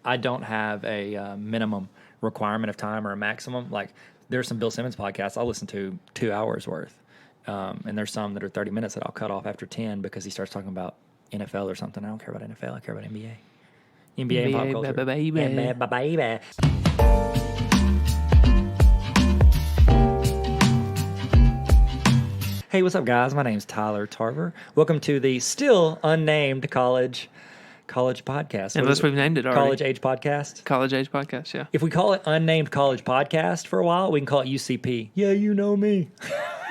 I don't have a minimum requirement of time or a maximum. Like there's some Bill Simmons podcasts I'll listen to 2 hours worth, and there's some that are 30 minutes that I'll cut off after 10 because he starts talking about NFL or something. I don't care about NFL. I care about NBA. NBA and pop culture. Baby. Hey, what's up, guys? My name's Tyler Tarver. Welcome to the still unnamed college podcast. Unless we've named it already. College Age Podcast. College Age Podcast, yeah. If we call it Unnamed College Podcast for a while, we can call it UCP. Yeah, you know me.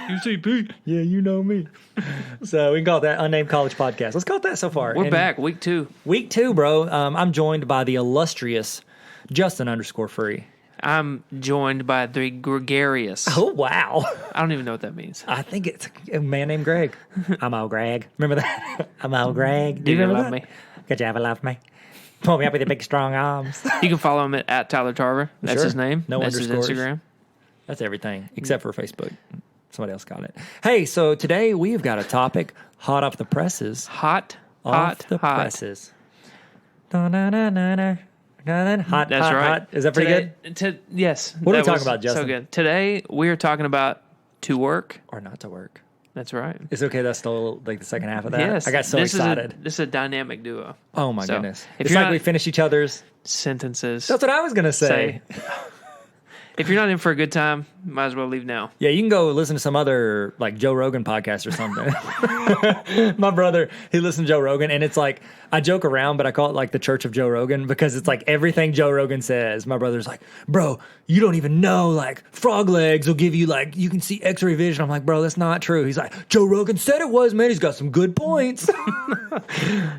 UCP. Yeah, you know me. So we can call it that Unnamed College Podcast. Let's call it that so far. We're back, week 2. Week 2, bro. I'm joined by the illustrious Justin_Free. I'm joined by the gregarious. Oh, wow. I don't even know what that means. I think it's a man named Greg. I'm all Greg. Remember that? I'm all Greg. Do you remember love that? me? Could you ever love me? Pull me up with your big, strong arms. You can follow him at Tyler Tarver. That's Sure. his name. No That's his underscores. Instagram. That's everything, except for Facebook. Somebody else got it. Hey, so today we've got a topic hot off the presses. Hot. Hot. Presses. Hot, That's hot, right. hot. Is that pretty good? Yes. What are we that talking was about, Justin? So good. Today, we're talking about to work. Or not to work. That's right. It's okay. That's still like the second half of that. Yes. I got so excited. This is a dynamic duo. Oh, my goodness. If It's you're like not- we finish each other's. Sentences. That's what I was going to say. If you're not in for a good time, might as well leave now. Yeah, you can go listen to some other, like, Joe Rogan podcast or something. My brother, he listens to Joe Rogan, and it's like, I joke around, but I call it, like, the Church of Joe Rogan, because it's like everything Joe Rogan says. My brother's like, bro, you don't even know, like, frog legs will give you, like, you can see x-ray vision. I'm like, bro, that's not true. He's like, Joe Rogan said it was, man. He's got some good points.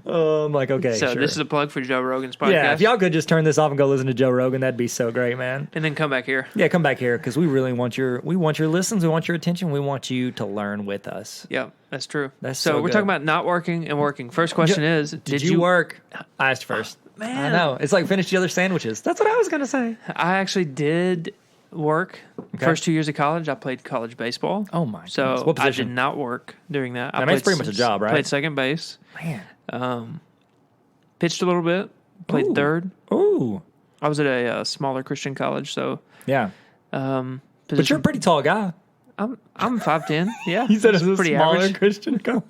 I'm like, okay, So sure. this is a plug for Joe Rogan's podcast. Yeah, if y'all could just turn this off and go listen to Joe Rogan, that'd be so great, man. And then come back here. Yeah, come back here because we really want your listens, we want your attention, we want you to learn with us. Yeah, that's true. That's so so we're good. talking about not working and working. First question is, Did you work? I asked first. Man. I know. It's like finish each other's sandwiches. That's what I was gonna say. I actually did work. Okay. First 2 years of college, I played college baseball. Oh my So goodness. What I position? did not work during that. I mean, it's pretty much a job, right? Played second base. Man. Pitched a little bit. Played Ooh. third. Ooh. I was at a smaller Christian college, so Yeah. But you're a pretty tall guy. I'm 5'10". Yeah, You said it it's was a pretty smaller average. Christian college.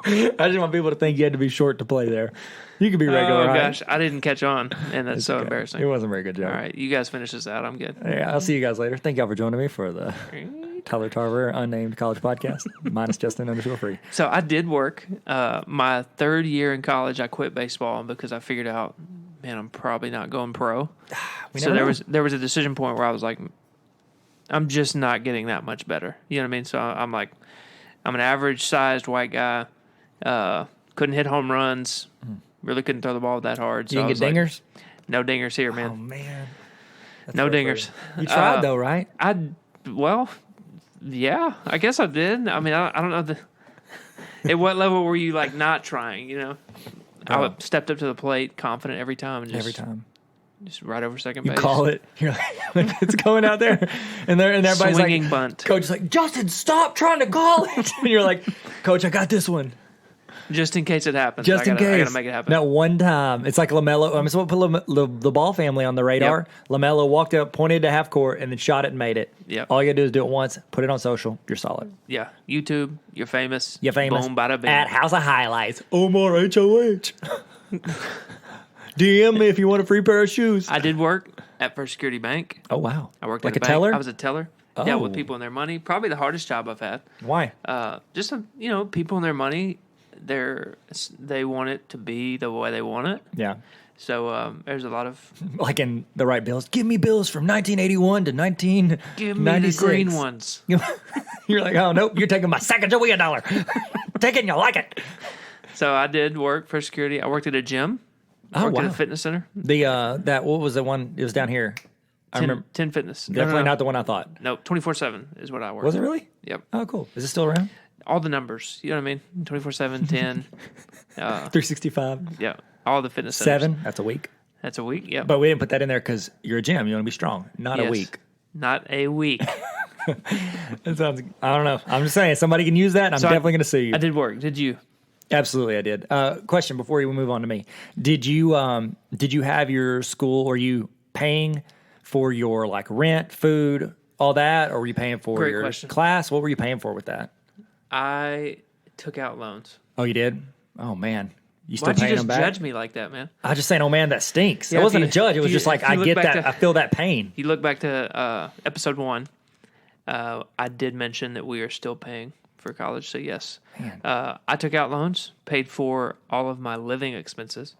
I just want people to think you had to be short to play there. You could be regular. Oh height. gosh, I didn't catch on, and that's It's so okay. embarrassing. It wasn't a very good job. All right, you guys finish this out. I'm good. Yeah, I'll see you guys later. Thank y'all for joining me for the Tyler Tarver Unnamed College Podcast. Minus Justin_Free. So I did work. My third year in college, I quit baseball because I figured out, man, I'm probably not going pro. So there was a decision point where I was like, I'm just not getting that much better. You know what I mean? So I'm like, I'm an average sized white guy. Couldn't hit home runs. Really couldn't throw the ball that hard. So You I can was get dingers? Like, no dingers here, man. Oh, man. That's No so dingers. funny. You tried, though, right? Well, yeah, I guess I did. I mean, I don't know. At what level were you, like, not trying, you know? Oh. I stepped up to the plate confident every time. And just, Every time. Just right over second You base. call it. You're like it's going out there. And everybody's Swinging like, bunt. Coach is like, Justin, stop trying to call it. And you're like, Coach, I got this one. Just in case it happens. Just in case. I got to make it happen. That one time. It's like LaMelo. I'm supposed to put the ball family on the radar. Yep. LaMelo walked up, pointed to half court, and then shot it and made it. Yep. All you got to do is do it once, put it on social. You're solid. Yeah. YouTube, you're famous. You're famous. Boom, bada bing. At House of Highlights. Omar HOH. DM me if you want a free pair of shoes. I did work at First Security Bank. Oh, wow. I worked like at a bank. teller? I was a teller. Oh. Dealt with people and their money. Probably the hardest job I've had. Why? Just, people and their money, they want it to be the way they want it. Yeah. So there's a lot of... Like in the right bills. Give me bills from 1981 to 1996. Give me the green ones. You're like, oh, nope, you're taking my $2 Take it and you like it. So I did work for security. I worked at a gym. I worked at a fitness center. What was the one? It was down here. I remember. 10 Fitness. Definitely not the one I thought. No, 24/7 is what I worked. Was it really? Yep. Oh, cool. Is it still around? All the numbers. You know what I mean? 24/7, 10. 365. Yeah. All the fitness centers. 7. That's a week. That's a week. Yeah. But we didn't put that in there because you're a gym. You want to be strong. Not a week. Not a week. That sounds. I don't know. I'm just saying somebody can use that. And I'm definitely going to sue you. I did work. Did you? Absolutely, I did. Question before you move on to me: Did you have your school? Were you paying for your like rent, food, all that, or were you paying for your class? What were you paying for with that? I took out loans. Oh, you did? Oh man, you still Why'd you paying just them back? judge me like that, man? I was just saying, oh man, that stinks. Yeah, I wasn't a judge. It was just like I get that. I feel that pain. You look back to episode 1. I did mention that we are still paying for college, so yes. I took out loans, paid for all of my living expenses,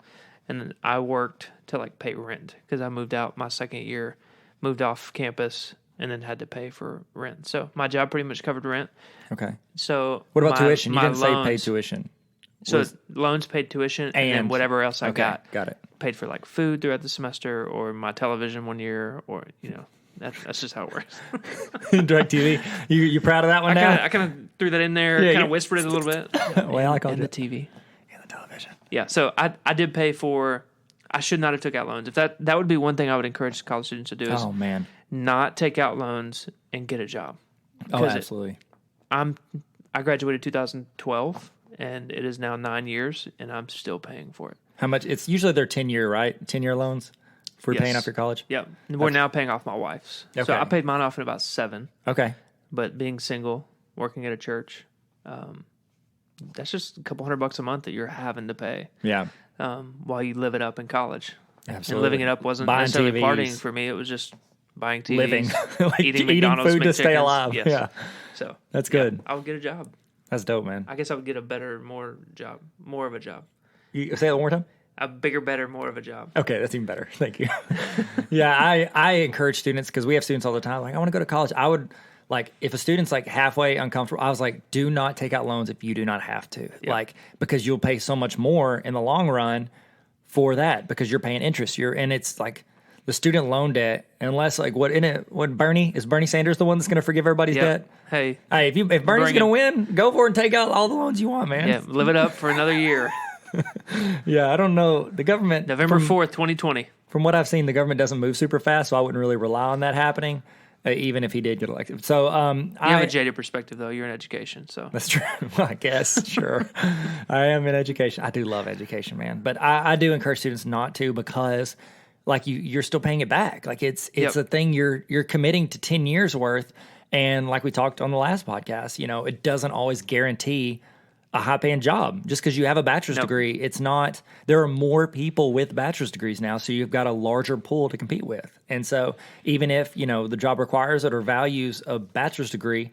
and then I worked to like pay rent because I moved out my second year, moved off campus, and then had to pay for rent. So my job pretty much covered rent. Okay. So what about tuition? You didn't say paid tuition. So loans paid tuition, and then whatever else I got it. Paid for like food throughout the semester, or my television one year, or that's just how it works. DirecTV. You proud of that one now? I kind of threw that in there, kind of whispered it a little bit. Well, I called the TV. And the television. Yeah, so I did pay for. I should not have took out loans. If that would be one thing I would encourage college students to do is not take out loans and get a job. Oh, absolutely. I graduated 2012, and it is now 9 years, and I'm still paying for it. How much? It's usually they're 10-year, right? 10-year loans for paying off your college? Yep. We're now paying off my wife's. Okay. So I paid mine off in about 7. Okay. But being single, working at a church, that's just a couple $100 a month that you're having to pay. Yeah. While you live it up in college. Absolutely. And living it up wasn't necessarily partying for me. It was just buying TVs, living, like eating McDonald's, food to stay alive. Yes. Yeah. So that's good. I would get a job. That's dope, man. I guess I would get more of a job. You say it one more time? A bigger, better, more of a job. Okay, that's even better. Thank you. Yeah, I encourage students because we have students all the time. Like, I want to go to college. I would if a student's like halfway uncomfortable, I was like, do not take out loans if you do not have to. Yeah. Because you'll pay so much more in the long run for that because you're paying interest. And it's like the student loan debt, unless what Bernie is Bernie Sanders the one that's going to forgive everybody's debt? Hey, if Bernie's going to win, go for it and take out all the loans you want, man. Yeah, live it up for another year. Yeah, I don't know. The government November 4th, 2020. From what I've seen, the government doesn't move super fast, so I wouldn't really rely on that happening. Even if he did get elected. So you have a jaded perspective, though. You're in education, so. That's true. Well, I guess, sure. I am in education. I do love education, man. But I do encourage students not to because, you're still paying it back. It's a thing you're committing to 10 years worth. And like we talked on the last podcast, it doesn't always guarantee a high-paying job. Just because you have a bachelor's degree, it's not. There are more people with bachelor's degrees now, so you've got a larger pool to compete with. And so even if, the job requires it or values a bachelor's degree,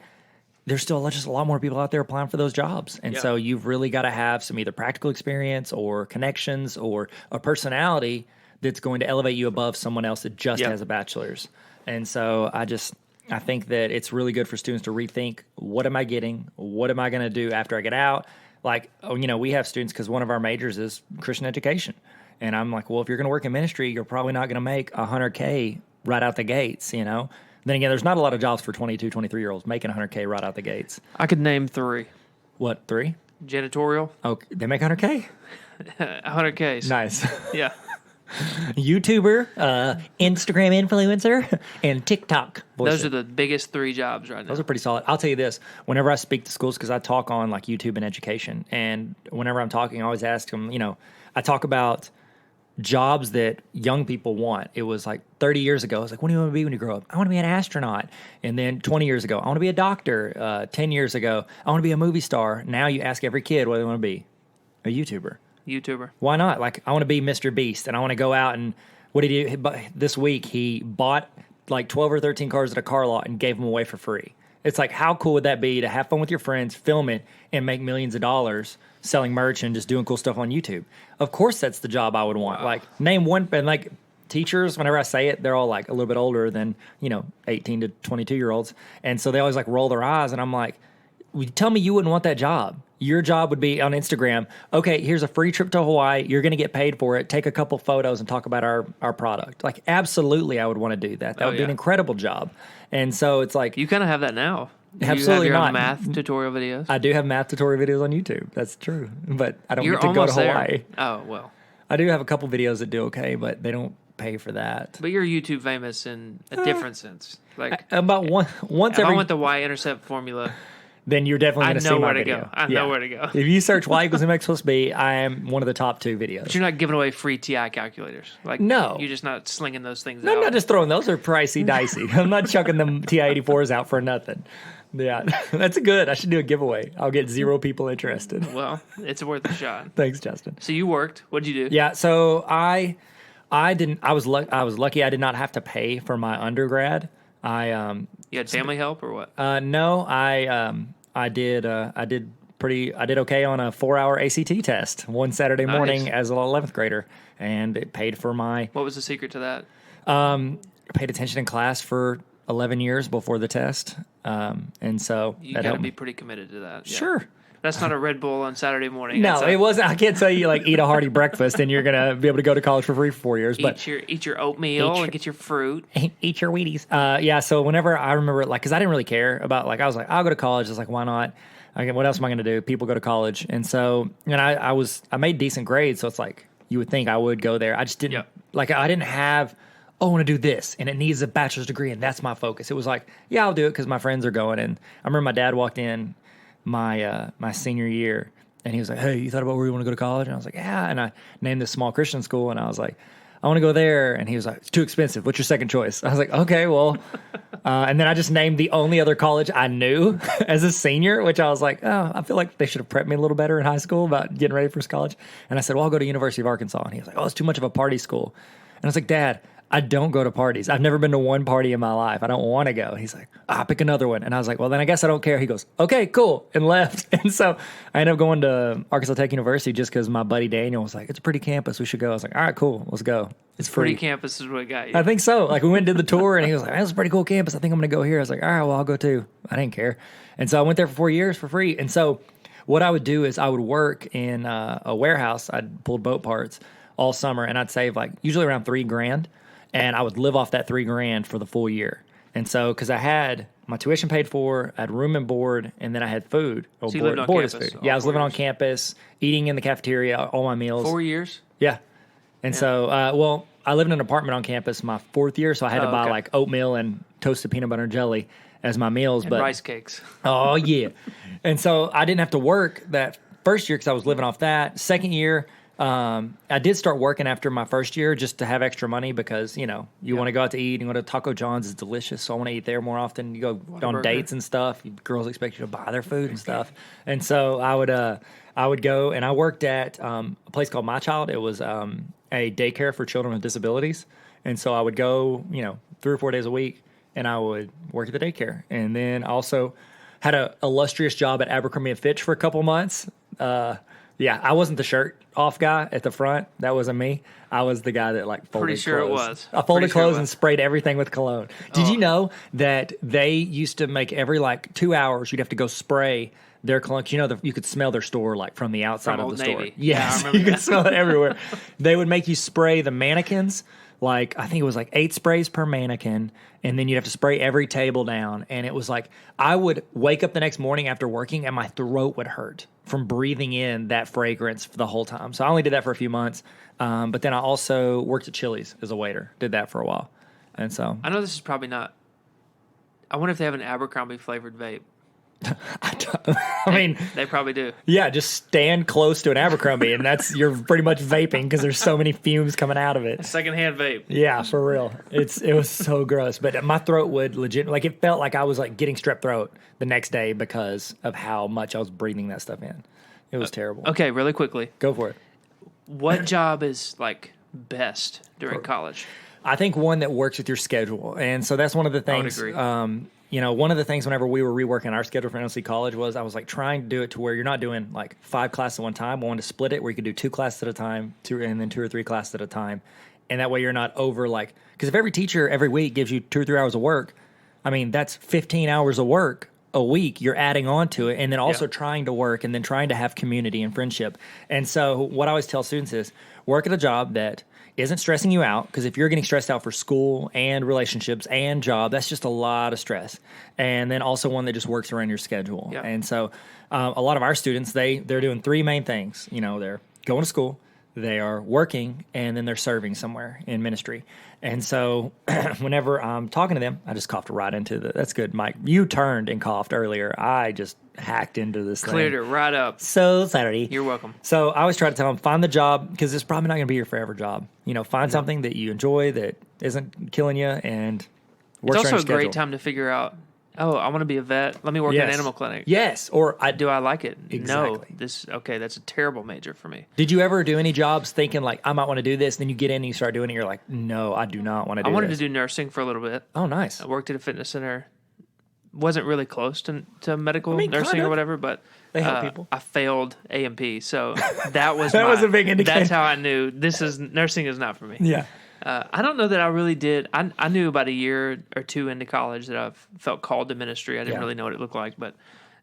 there's still just a lot more people out there applying for those jobs. And so you've really got to have some either practical experience or connections or a personality that's going to elevate you above someone else that just has a bachelor's. And so I think that it's really good for students to rethink, what am I getting? What am I going to do after I get out? We have students because one of our majors is Christian education. And I'm like, well, if you're going to work in ministry, you're probably not going to make $100K right out the gates, Then again, there's not a lot of jobs for 22, 23-year-olds making $100K right out the gates. I could name 3. What, 3? Janitorial. Oh, they make $100K? 100Ks. Nice. Yeah. YouTuber, Instagram influencer, and TikTok voicer. Those are the biggest 3 jobs right now. Those are pretty solid. I'll tell you this. Whenever I speak to schools, because I talk on YouTube and education, and whenever I'm talking, I always ask them, I talk about jobs that young people want. It was 30 years ago. I was like, what do you want to be when you grow up? I want to be an astronaut. And then 20 years ago, I want to be a doctor. 10 years ago, I want to be a movie star. Now you ask every kid what they want to be. A YouTuber. Why not? I want to be Mr. Beast, and I want to go out and what did he do? This week he bought 12 or 13 cars at a car lot and gave them away for free. It's how cool would that be to have fun with your friends, film it, and make millions of dollars selling merch and just doing cool stuff on YouTube? Of course, that's the job I would want. Wow. Name one, and teachers, whenever I say it, they're all a little bit older than 18 to 22-year-olds, and so they always roll their eyes, and I'm like, tell me you wouldn't want that job. Your job would be on Instagram. Okay, here's a free trip to Hawaii. You're going to get paid for it. Take a couple photos and talk about our product. Absolutely, I would want to do that. That would be an incredible job. And so it's you kind of have that now. Absolutely you have your not. own math tutorial videos. I do have math tutorial videos on YouTube. That's true, but I don't You're get to go to Hawaii. There. Oh well. I do have a couple videos that do okay, but they don't pay for that. But you're YouTube famous in a different sense. About once if every. I want the y-intercept formula. then you're definitely going to see my video. I know where to go. If you search y equals mx plus b, I am one of the top 2 videos. But you're not giving away free TI calculators. Like, no. You're just not slinging those things No, out. I'm not just throwing those. Are pricey, dicey. I'm not chucking them TI-84s out for nothing. Yeah, that's good. I should do a giveaway. I'll get 0 people interested. Well, it's worth a shot. Thanks, Justin. So you worked. What'd you do? Yeah, so I didn't. I was lucky. I did not have to pay for my undergrad. You had family help or what? No, I did okay on a 4-hour ACT test one Saturday morning as an 11th grader, and it paid for my. What was the secret to that? I paid attention in class for 11 years before the test, and so you got to be pretty committed to that. Yeah. Sure. That's not a Red Bull on Saturday morning. No, it wasn't. I can't tell you like eat a hearty breakfast and you're gonna be able to go to college for free for 4 years. But eat your oatmeal and get your fruit. Eat your Wheaties. Yeah. So whenever I remember, like, because I didn't really care about, like, I was like, I'll go to college. I was like, why not? What else am I gonna do? People go to college, and so I made decent grades. So it's like you would think I would go there. I just didn't like. I didn't have. Oh, I want to do this, and it needs a bachelor's degree, and that's my focus. It was like, yeah, I'll do it because my friends are going. And I remember my dad walked in my senior year, and he was like, hey, you thought about where you want to go to college? And I was like, yeah. And I named this small Christian school, and I was like, I want to go there. And he was like, it's too expensive. What's your second choice? I was like, okay, well. And then I just named the only other college I knew as a senior, which I was like, oh, I feel like they should have prepped me a little better in high school about getting ready for college. And I said, well, I'll go to University of Arkansas. And he was like, oh, it's too much of a party school. And I was like, Dad, I don't go to parties. I've never been to one party in my life. I don't want to go. He's like, pick another one. And I was like, well, then I guess I don't care. He goes, okay, cool, and left. And so I ended up going to Arkansas Tech University just because my buddy Daniel was like, it's a pretty campus. We should go. I was like, all right, cool, let's go. It's free. Pretty campus is what got you. I think so. Like, we went and did the tour, and he was like, that's a pretty cool campus. I think I'm going to go here. I was like, all right, well, I'll go too. I didn't care. And so I went there for 4 years for free. And so what I would do is I would work in a warehouse. I'd pull boat parts all summer, and I'd save like usually around $3,000. And I would live off that $3,000 for the full year. And so, because I had my tuition paid for, I had room and board, and then I had food. So you lived on campus? Food. Yeah, I was living on campus, eating in the cafeteria, all my meals. 4 years? Yeah. And so, I lived in an apartment on campus my 4th year, so I had to buy like oatmeal and toasted peanut butter and jelly as my meals. And but rice cakes. Oh, yeah. And so I didn't have to work that first year because I was living off that. Second year, I did start working after my first year just to have extra money because, you want to go out to eat and go to Taco John's is delicious. So I want to eat there more often. You go on dates and stuff. Girls expect you to buy their food and stuff. And so I would go, and I worked at a place called My Child. It was a daycare for children with disabilities. And so I would go, 3 or 4 days a week, and I would work at the daycare. And then I also had an illustrious job at Abercrombie & Fitch for a couple months. Yeah, I wasn't the shirt off guy at the front. That wasn't me. I was the guy that folded clothes. Pretty sure it was. I folded clothes and sprayed everything with cologne. Did you know that they used to make every 2 hours you'd have to go spray their cologne? You could smell their store from the outside from of Old the Navy. store. Yes, yeah, you could smell it everywhere. They would make you spray the mannequins. I think it was 8 sprays per mannequin, and then you'd have to spray every table down. And it was I would wake up the next morning after working, and my throat would hurt from breathing in that fragrance for the whole time. So I only did that for a few months. But then I also worked at Chili's as a waiter, did that for a while. And so I know this is probably not. I wonder if they have an Abercrombie flavored vape. I mean, they probably do. Yeah, just stand close to an Abercrombie, and you're pretty much vaping because there's so many fumes coming out of it. A secondhand vape. Yeah, for real. It was so gross, but my throat would legit it felt like I was getting strep throat the next day because of how much I was breathing that stuff in. It was terrible. Okay, really quickly, go for it. What job is best during college? I think one that works with your schedule, and so that's one of the things. I would agree. One of the things whenever we were reworking our schedule for NLC College was I was trying to do it to where you're not doing 5 classes at one time. I wanted to split it where you could do 2 classes at a time, and then 2 or 3 classes at a time, and that way you're not over because if every teacher every week gives you 2 or 3 hours of work, I mean that's 15 hours of work a week you're adding on to it, and then also trying to work and then trying to have community and friendship. And so what I always tell students is work at a job that isn't stressing you out, because if you're getting stressed out for school and relationships and job, that's just a lot of stress. And then also one that just works around your schedule. Yeah. And so a lot of our students, they're doing 3 main things. They're going to school, they are working and then they're serving somewhere in ministry. And so whenever I'm talking to them, I just coughed right into that's good, Mike. You turned and coughed earlier. I just hacked into this Cleared it right up. So Saturday. You're welcome. So I always try to tell them, find the job, because it's probably not going to be your forever job. Find something that you enjoy that isn't killing you, and work It's also a schedule. great time to figure out, I want to be a vet. Let me work in an animal clinic. Yes. Do I like it? Exactly. No. That's a terrible major for me. Did you ever do any jobs thinking like, I might want to do this, and then you get in and you start doing it, you're like, no, I do not want to do this? I wanted to do nursing for a little bit. Oh, nice. I worked at a fitness center. Wasn't really close to medical nursing kind of. or whatever, but They help people. I failed A&P, so that was That was a big indicator. That's how I knew nursing is not for me. Yeah. I don't know that I really did. I knew about a year or two into college that I felt called to ministry. I didn't really know what it looked like, but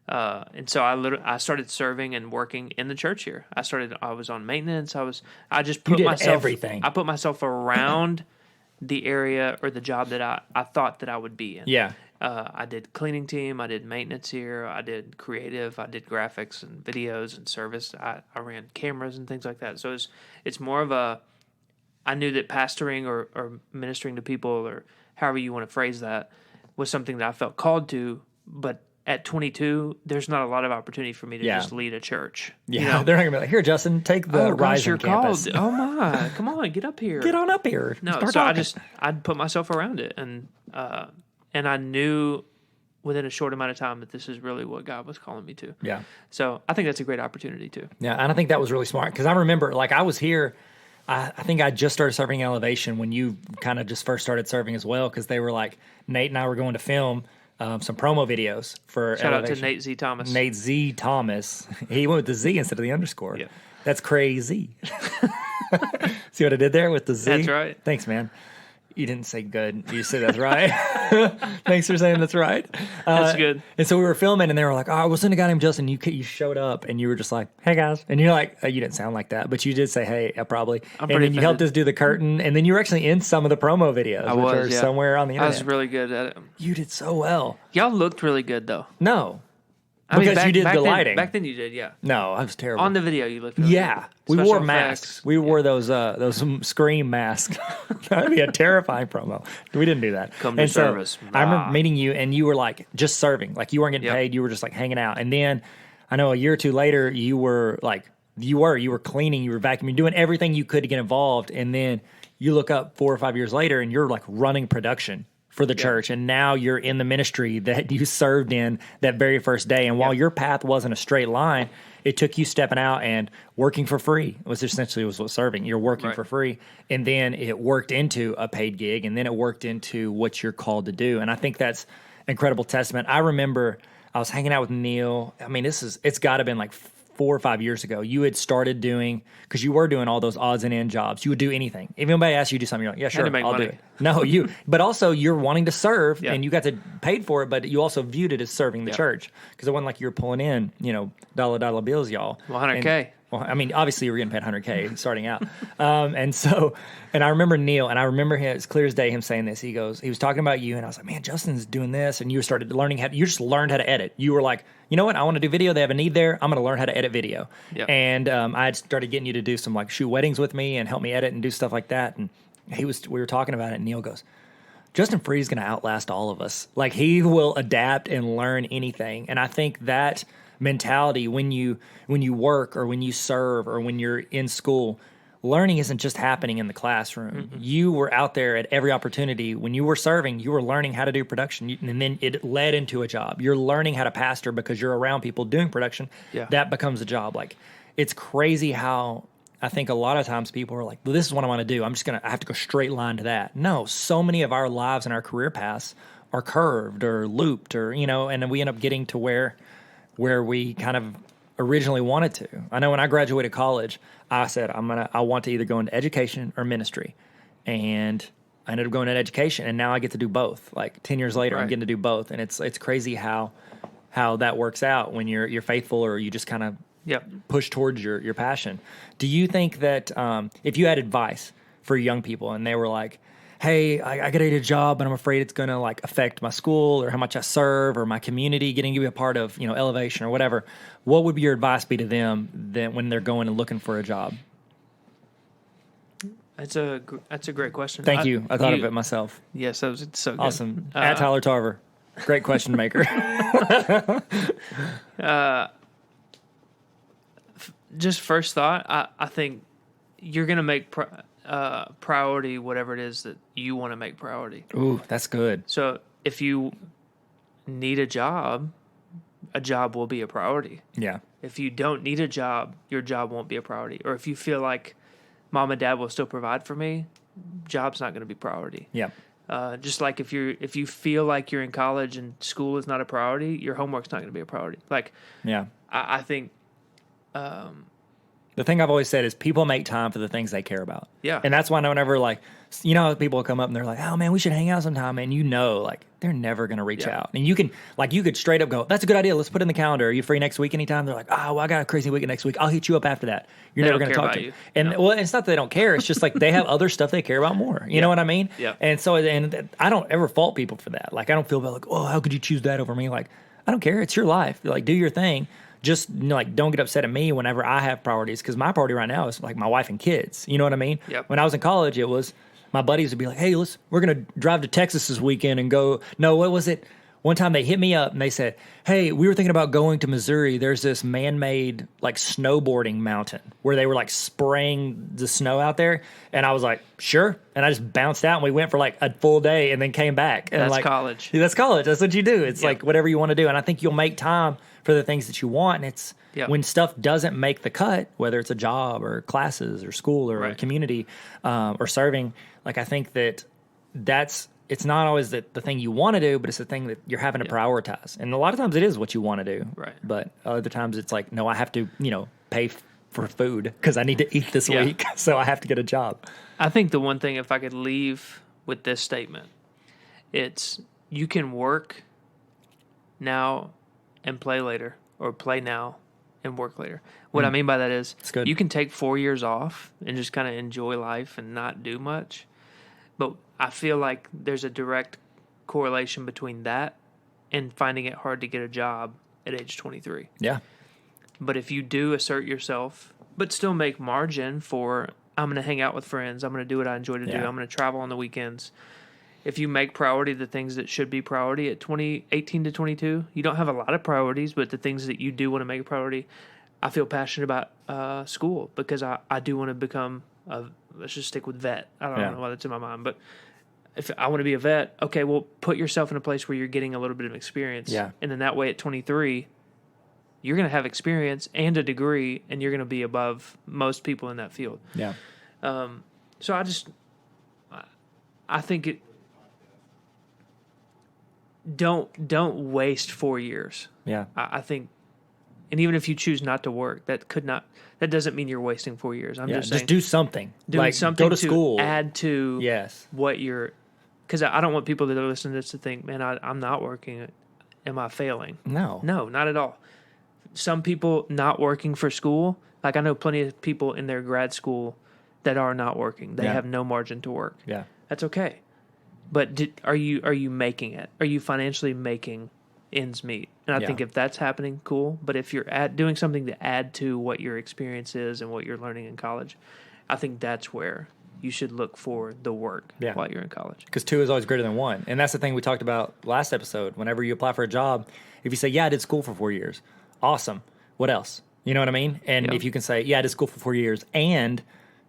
and so I started serving and working in the church here. I was on maintenance. I just put myself everything. I put myself around the area or the job that I thought that I would be in. Yeah. I did cleaning team. I did maintenance here. I did creative. I did graphics and videos and service. I ran cameras and things like that. So it's more of a. I knew that pastoring or ministering to people, or however you want to phrase that, was something that I felt called to. But at 22, there's not a lot of opportunity for me to just lead a church. Yeah, they're not gonna be like, here, Justin, take the Rising you're campus. Called. Oh my, come on, get up here. Get on up here. No, Start so talking. I'd put myself around it, and I knew within a short amount of time that this is really what God was calling me to. Yeah. So I think that's a great opportunity too. Yeah, and I think that was really smart, because I remember, like, I was here. I think I just started serving Elevation when you kind of just first started serving as well, because they were like, Nate and I were going to film some promo videos for Shout Elevation. out to Nate Z. Thomas. Nate Z. Thomas. He went with the Z instead of the underscore. Yeah. That's crazy. See what I did there with the Z? That's right. Thanks, man. You didn't say good. You said that's right. Thanks for saying that's right. That's good. And so we were filming, and they were like, "Oh, I was in a guy named Justin." You showed up, and you were just like, "Hey guys," and you're like, "You didn't sound like that, but you did say hey, probably." And then you helped us do the curtain, and then you were actually in some of the promo videos, which are somewhere on the internet. I was really good at it. You did so well. Y'all looked really good though. No. Because you did the lighting. Back then you did, yeah. No, I was terrible. On the video you looked really Yeah. good. We Special wore effects. masks. We wore those Scream masks. That'd be a terrifying promo. We didn't do that. Come to service. I remember meeting you, and you were like just serving. Like, you weren't getting paid. You were just like hanging out. And then I know a year or two later, you were like, you were cleaning, you were vacuuming, doing everything you could to get involved. And then you look up 4 or 5 years later, and you're like running production for the church, and now you're in the ministry that you served in that very first day. And while your path wasn't a straight line, it took you stepping out and working for free. It was essentially what serving. You're working for free, and then it worked into a paid gig, and then it worked into what you're called to do. And I think that's incredible testament. I remember I was hanging out with Neil. I mean, it's got to have been like 4 or 5 years ago. You had started doing, because you were doing all those odds and end jobs. You would do anything. If anybody asked you to do something, you're like, yeah, sure, I'll do it. No, but also you're wanting to serve, and you got to paid for it, but you also viewed it as serving the church, because it wasn't like you were pulling in, dollar bills, y'all. Well, 100K. Well, I mean, obviously you were getting paid 100K starting out. And I remember Neil, and I remember him, it's clear as day, him saying this. He was talking about you, and I was like, man, Justin's doing this. And you started learning you just learned how to edit. You were like, you know what? I want to do video. They have a need there. I'm going to learn how to edit video. Yep. And I had started getting you to do some like shoot weddings with me and help me edit and do stuff like that. And we were talking about it, and Neil goes, Justin Free's going to outlast all of us. Like, he will adapt and learn anything. And I think that mentality, when you work or when you serve or when you're in school, learning isn't just happening in the classroom. Mm-hmm. You were out there at every opportunity. When you were serving, you were learning how to do production, and then it led into a job. You're learning how to pastor because you're around people doing production. Yeah. That becomes a job. Like, it's crazy how I think a lot of times people are like, well, this is what I want to do. I have to go straight line to that. No, so many of our lives and our career paths are curved or looped, or, and then we end up getting to where we kind of originally wanted to. I know when I graduated college, I said I want to either go into education or ministry, and I ended up going into education, and now I get to do both. Like 10 years later, I'm getting to do both, and it's crazy how that works out when you're faithful, or you just kind of push towards your passion. Do you think that if you had advice for young people and they were like, hey, I got a job, but I'm afraid it's going to like affect my school or how much I serve or my community, getting to be a part of, Elevation or whatever, what would your advice be to them when they're going and looking for a job? That's a great question. Thank you. I thought of it myself. Yes, that was so good. Awesome. At Tyler Tarver. Great question maker. Just first thought, I think you're going to make priority whatever it is that you want to make priority. Ooh, that's good. So if you need a job will be a priority. Yeah. If you don't need a job, your job won't be a priority. Or if you feel like mom and dad will still provide for me, job's not going to be priority. Yeah. Just like if you feel like you're in college and school is not a priority, your homework's not going to be a priority. Like, yeah, I think. The thing I've always said is people make time for the things they care about. Yeah. And that's why whenever, like, you know, people come up and they're like, oh, man, we should hang out sometime. And you know, like, they're never going to reach out. And you can, like, you could straight up go, that's a good idea. Let's put it in the calendar. Are you free next week anytime? They're like, oh, well, I got a crazy weekend next week. I'll hit you up after that. You're never going to talk to you. And, well, it's not that they don't care. It's just like they have other stuff they care about more. You know what I mean? Yeah. And so, and I don't ever fault people for that. Like, I don't feel like, oh, how could you choose that over me? Like, I don't care. It's your life. Like, do your thing. Just, you know, like, don't get upset at me whenever I have priorities, because my priority right now is like my wife and kids. You know what I mean? Yep. When I was in college, it was my buddies would be like, hey, we're going to drive to Texas this weekend and go. No, what was it? One time they hit me up and they said, hey, we were thinking about going to Missouri. There's this man-made like snowboarding mountain where they were like spraying the snow out there. And I was like, sure. And I just bounced out and we went for like a full day and then came back. And that's like, college. That's college. That's what you do. It's like whatever you want to do. And I think you'll make time for the things that you want. And it's when stuff doesn't make the cut, whether it's a job or classes or school or a community or serving, like I think it's not always the thing you want to do, but it's the thing that you're having to prioritize. And a lot of times it is what you want to do. Right. But other times it's like, no, I have to, you know, pay for food because I need to eat this week. So I have to get a job. I think the one thing, if I could leave with this statement, it's you can work now and play later, or play now and work later. What I mean by that is you can take 4 years off and just kind of enjoy life and not do much. But I feel like there's a direct correlation between that and finding it hard to get a job at age 23. Yeah. But if you do assert yourself, but still make margin for, I'm going to hang out with friends, I'm going to do what I enjoy to do, I'm going to travel on the weekends. If you make priority the things that should be priority at 18 to 22, you don't have a lot of priorities, but the things that you do want to make a priority, I feel passionate about school because I do want to become let's just stick with vet. I don't know why that's in my mind, but if I want to be a vet, okay, well, put yourself in a place where you're getting a little bit of experience. Yeah. And then that way at 23, you're going to have experience and a degree, and you're going to be above most people in that field. Yeah. So I think don't waste 4 years. Yeah. I think, and even if you choose not to work, that doesn't mean you're wasting 4 years. I'm just saying, do something. Doing something go to school. Add to what you're, because I don't want people that are listening to this to think, man, I'm not working. Am I failing? No, not at all. Some people not working for school, like I know plenty of people in their grad school that are not working. They have no margin to work. Yeah, that's okay. But are you making it? Are you financially making ends meet? And I think if that's happening, cool. But if you're doing something to add to what your experience is and what you're learning in college, I think that's where you should look for the work while you're in college. Because 2 is always greater than 1. And that's the thing we talked about last episode. Whenever you apply for a job, if you say, I did school for 4 years, awesome. What else? You know what I mean? And if you can say, I did school for 4 years and,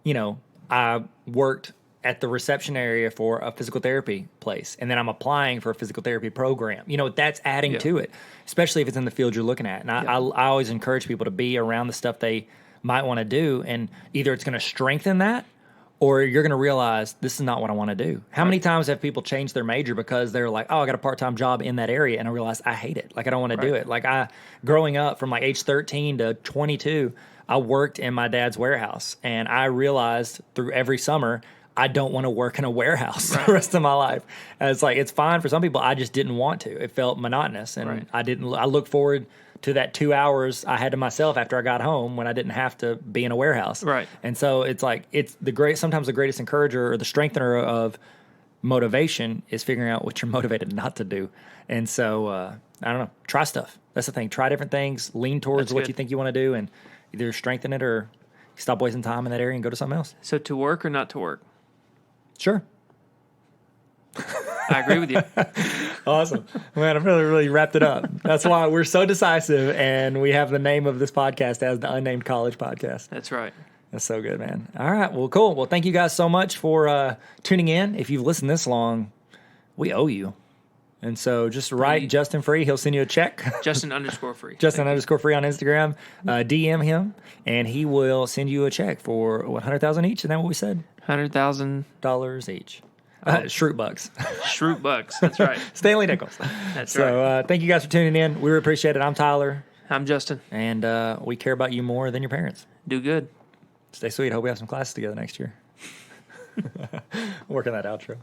you know, I worked at the reception area for a physical therapy place, and then I'm applying for a physical therapy program. You know, that's adding to it, especially if it's in the field you're looking at. And I always encourage people to be around the stuff they might want to do, and either it's going to strengthen that, or you're going to realize this is not what I want to do. How many times have people changed their major because they're like, I got a part-time job in that area, and I realize I hate it. Like, I don't want to do it. Like, growing up from like age 13 to 22, I worked in my dad's warehouse, and I realized through every summer, I don't want to work in a warehouse the rest of my life. And it's like, it's fine for some people. I just didn't want to. It felt monotonous, and I look forward to that 2 hours I had to myself after I got home when I didn't have to be in a warehouse. Right. And so it's like, sometimes the greatest encourager or the strengthener of motivation is figuring out what you're motivated not to do. And so, I don't know, try stuff. That's the thing. Try different things, lean towards what you think you want to do, and either strengthen it or stop wasting time in that area and go to something else. So to work or not to work? Sure. I agree with you. Awesome. Man, I've really wrapped it up. That's why we're so decisive, and we have the name of this podcast as the Unnamed College Podcast. That's right. That's so good, man. All right. Well, cool. Well, thank you guys so much for tuning in. If you've listened this long, we owe you. And so just write Justin Free. He'll send you a check. Justin_free. Justin_free on Instagram. DM him, and he will send you a check for $100,000 each. Is that what we said? $100,000 each. Shroot bucks. Shroot bucks. That's right. Stanley Nichols. That's right. So thank you guys for tuning in. We appreciate it. I'm Tyler. I'm Justin. And we care about you more than your parents. Do good. Stay sweet. Hope we have some classes together next year. Working that outro.